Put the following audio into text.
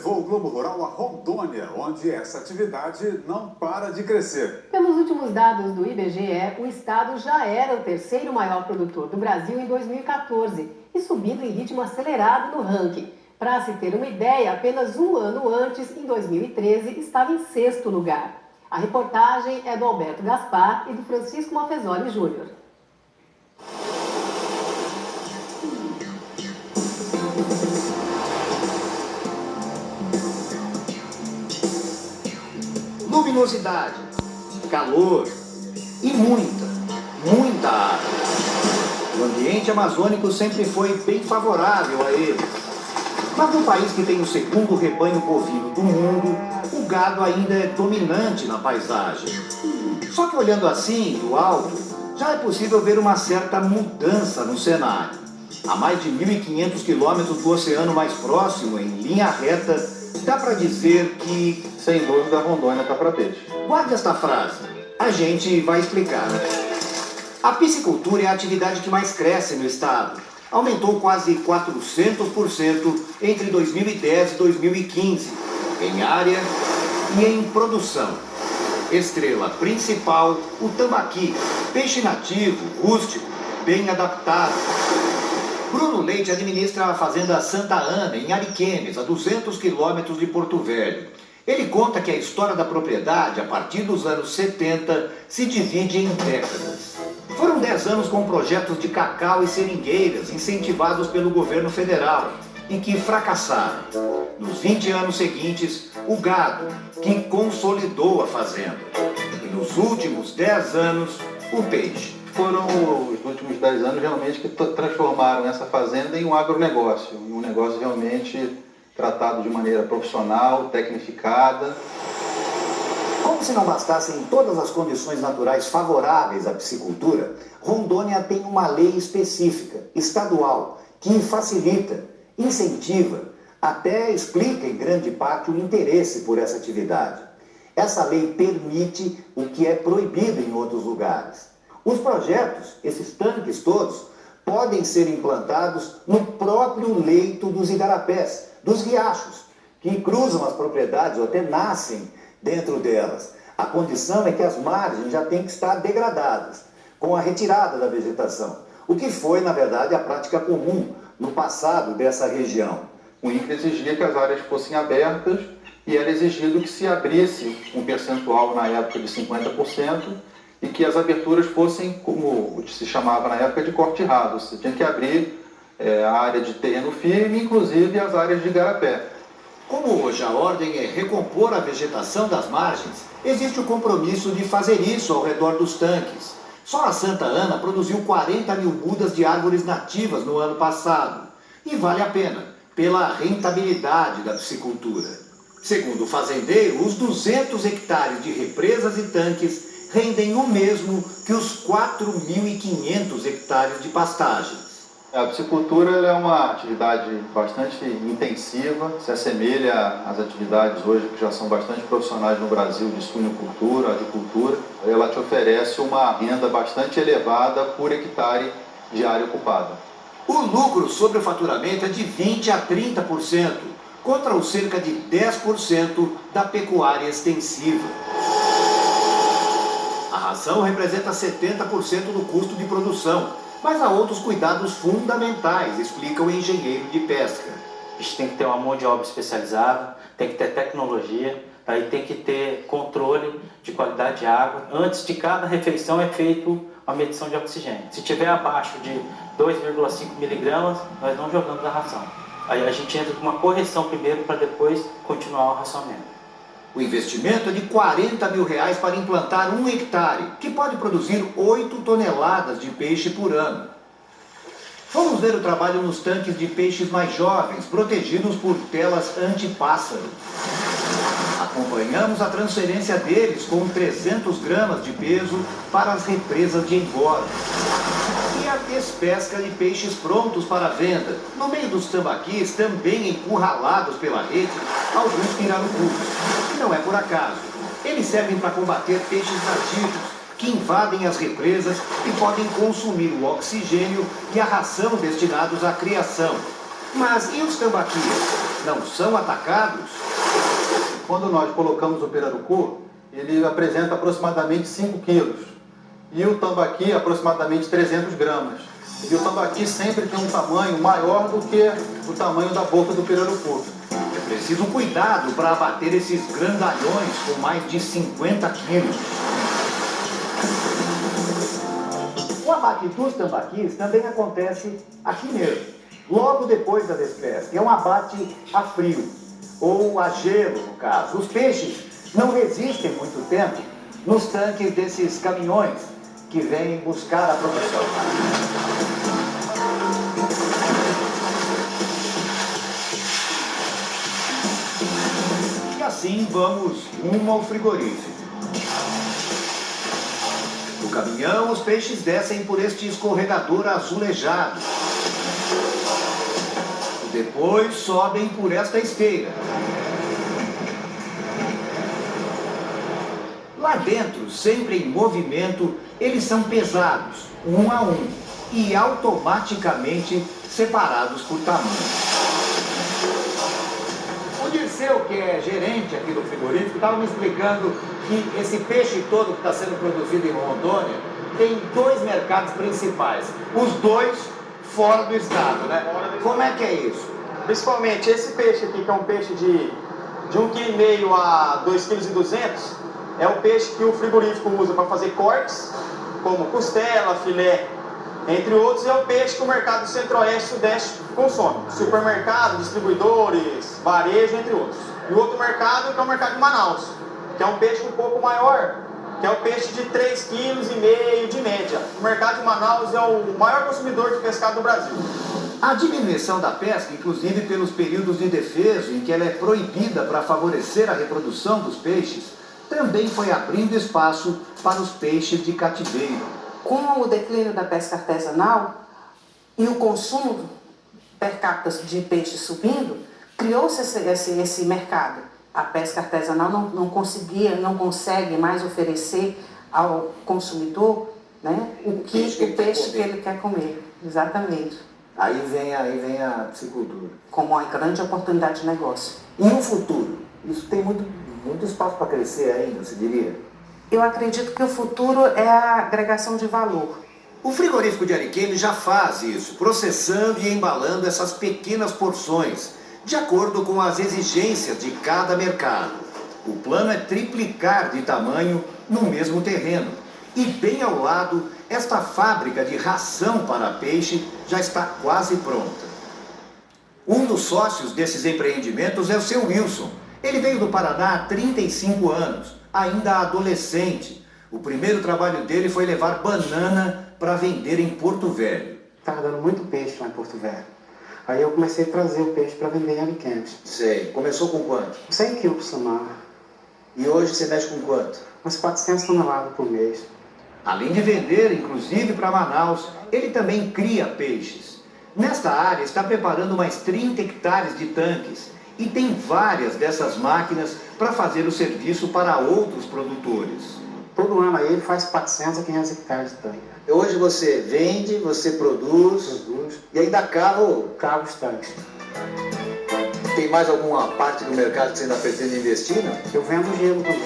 levou o Globo Rural a Rondônia, onde essa atividade não para de crescer. Pelos últimos dados do IBGE, o estado já era o terceiro maior produtor do Brasil em 2014 e subindo em ritmo acelerado no ranking. Para se ter uma ideia, apenas um ano antes, em 2013, estava em sexto lugar. A reportagem é do Alberto Gaspar e do Francisco Mafezoli Júnior. Luminosidade, calor e muita água. O ambiente amazônico sempre foi bem favorável a ele. Mas no país que tem o segundo rebanho bovino do mundo, o gado ainda é dominante na paisagem. Só que olhando assim, do alto, já é possível ver uma certa mudança no cenário. A mais de 1.500 quilômetros do oceano mais próximo, em linha reta, dá para dizer que, sem dúvida, a Rondônia está para peixe. Guarde esta frase, a gente vai explicar. A piscicultura é a atividade que mais cresce no estado. Aumentou quase 400% entre 2010 e 2015, em área e em produção. Estrela principal, o tambaqui, peixe nativo, rústico, bem adaptado. Bruno Leite administra a fazenda Santa Ana, em Ariquemes, a 200 quilômetros de Porto Velho. Ele conta que a história da propriedade, a partir dos anos 70, se divide em décadas. Foram 10 anos com projetos de cacau e seringueiras, incentivados pelo governo federal, e que fracassaram. Nos 20 anos seguintes, o gado, que consolidou a fazenda. E nos últimos 10 anos, o peixe. Foram os últimos 10 anos realmente que transformaram essa fazenda em um agronegócio, em um negócio realmente tratado de maneira profissional, tecnificada. Como se não bastassem todas as condições naturais favoráveis à piscicultura, Rondônia tem uma lei específica, estadual, que facilita, incentiva, até explica em grande parte o interesse por essa atividade. Essa lei permite o que é proibido em outros lugares. Os projetos, esses tanques todos, podem ser implantados no próprio leito dos igarapés, dos riachos, que cruzam as propriedades ou até nascem dentro delas. A condição é que as margens já têm que estar degradadas, com a retirada da vegetação, o que foi, na verdade, a prática comum no passado dessa região. O INCRA exigia que as áreas fossem abertas e era exigido que se abrisse um percentual na época de 50%, e que as aberturas fossem, como se chamava na época, de corte rado. Você tinha que abrir a área de terreno firme, inclusive as áreas de igarapé. Como hoje a ordem é recompor a vegetação das margens, existe o compromisso de fazer isso ao redor dos tanques. Só a Santa Ana produziu 40 mil mudas de árvores nativas no ano passado. E vale a pena, pela rentabilidade da piscicultura. Segundo o fazendeiro, os 200 hectares de represas e tanques rendem o mesmo que os 4.500 hectares de pastagens. A piscicultura é uma atividade bastante intensiva, se assemelha às atividades hoje que já são bastante profissionais no Brasil de suinocultura, avicultura. Ela te oferece uma renda bastante elevada por hectare de área ocupada. O lucro sobre o faturamento é de 20% a 30%, contra os cerca de 10% da pecuária extensiva. A ração representa 70% do custo de produção, mas há outros cuidados fundamentais, explica o engenheiro de pesca. A gente tem que ter uma mão de obra especializada, tem que ter tecnologia, aí tem que ter controle de qualidade de água. Antes de cada refeição é feito a medição de oxigênio. Se tiver abaixo de 2,5 miligramas, nós não jogamos a ração. Aí a gente entra com uma correção primeiro para depois continuar o racionamento. O investimento é de R$40 mil para implantar 1 hectare, que pode produzir 8 toneladas de peixe por ano. Vamos ver o trabalho nos tanques de peixes mais jovens, protegidos por telas antipássaro. Acompanhamos a transferência deles com 300 gramas de peso para as represas de engorda. E a despesca de peixes prontos para venda. No meio dos tambaquis, também encurralados pela rede, alguns pirarucus. E não é por acaso. Eles servem para combater peixes nativos, que invadem as represas e podem consumir o oxigênio e a ração destinados à criação. Mas e os tambaquis? não são atacados? Quando nós colocamos o pirarucu, ele apresenta aproximadamente 5 quilos. E o tambaqui, aproximadamente 300 gramas. E o tambaqui sempre tem um tamanho maior do que o tamanho da boca do pirarucu. É preciso cuidado para abater esses grandalhões com mais de 50 quilos. O abate dos tambaquis também acontece aqui mesmo, logo depois da despesca. É um abate a frio, ou a gelo, no caso. Os peixes não resistem muito tempo nos tanques desses caminhões que vêm buscar a produção. E assim vamos rumo ao frigorífico. No caminhão, os peixes descem por este escorregador azulejado. E depois sobem por esta esteira. Lá dentro, sempre em movimento, eles são pesados, um a um, e automaticamente separados por tamanho. O Dirceu, que é gerente aqui do frigorífico, estava me explicando que esse peixe todo que está sendo produzido em Rondônia tem 2 mercados principais, os 2 fora do estado, né? Como é que é isso? Principalmente esse peixe aqui, que é um peixe de 1,5 kg a 2,2 kg, é o peixe que o frigorífico usa para fazer cortes, como costela, filé, entre outros, é o peixe que o mercado do Centro-Oeste e Sudeste consome. Supermercado, distribuidores, varejo, entre outros. E o outro mercado, que é o mercado de Manaus, que é um peixe um pouco maior, que é o peixe de 3,5 kg de média. O mercado de Manaus é o maior consumidor de pescado do Brasil. A diminuição da pesca, inclusive pelos períodos de defeso em que ela é proibida para favorecer a reprodução dos peixes, também foi abrindo espaço para os peixes de cativeiro. Com o declínio da pesca artesanal e o consumo per capita de peixe subindo, criou-se esse mercado. A pesca artesanal não consegue mais oferecer ao consumidor, né, o peixe que ele quer comer. Exatamente. Aí vem a piscicultura. Como uma grande oportunidade de negócio. E no futuro? Isso tem muito espaço para crescer ainda, você diria? Eu acredito que o futuro é a agregação de valor. O frigorífico de Ariquemes já faz isso, processando e embalando essas pequenas porções, de acordo com as exigências de cada mercado. O plano é triplicar de tamanho no mesmo terreno. E bem ao lado, esta fábrica de ração para peixe já está quase pronta. Um dos sócios desses empreendimentos é o seu Wilson. Ele veio do Paraná há 35 anos, ainda adolescente. O primeiro trabalho dele foi levar banana para vender em Porto Velho. Estava dando muito peixe lá em Porto Velho. Aí eu comecei a trazer o peixe para vender em Ariquemes. Sei. Começou com quanto? 100 quilos por semana. E hoje você mexe com quanto? Umas 400 toneladas por mês. Além de vender, inclusive para Manaus, ele também cria peixes. Nesta área está preparando mais 30 hectares de tanques e tem várias dessas máquinas para fazer o serviço para outros produtores. Todo ano aí ele faz 400 a 500 hectares de tanque. Hoje você vende, você produz e ainda cava os tanques. Tem mais alguma parte do mercado que você ainda pretende investir, não? Eu vendo gelo também.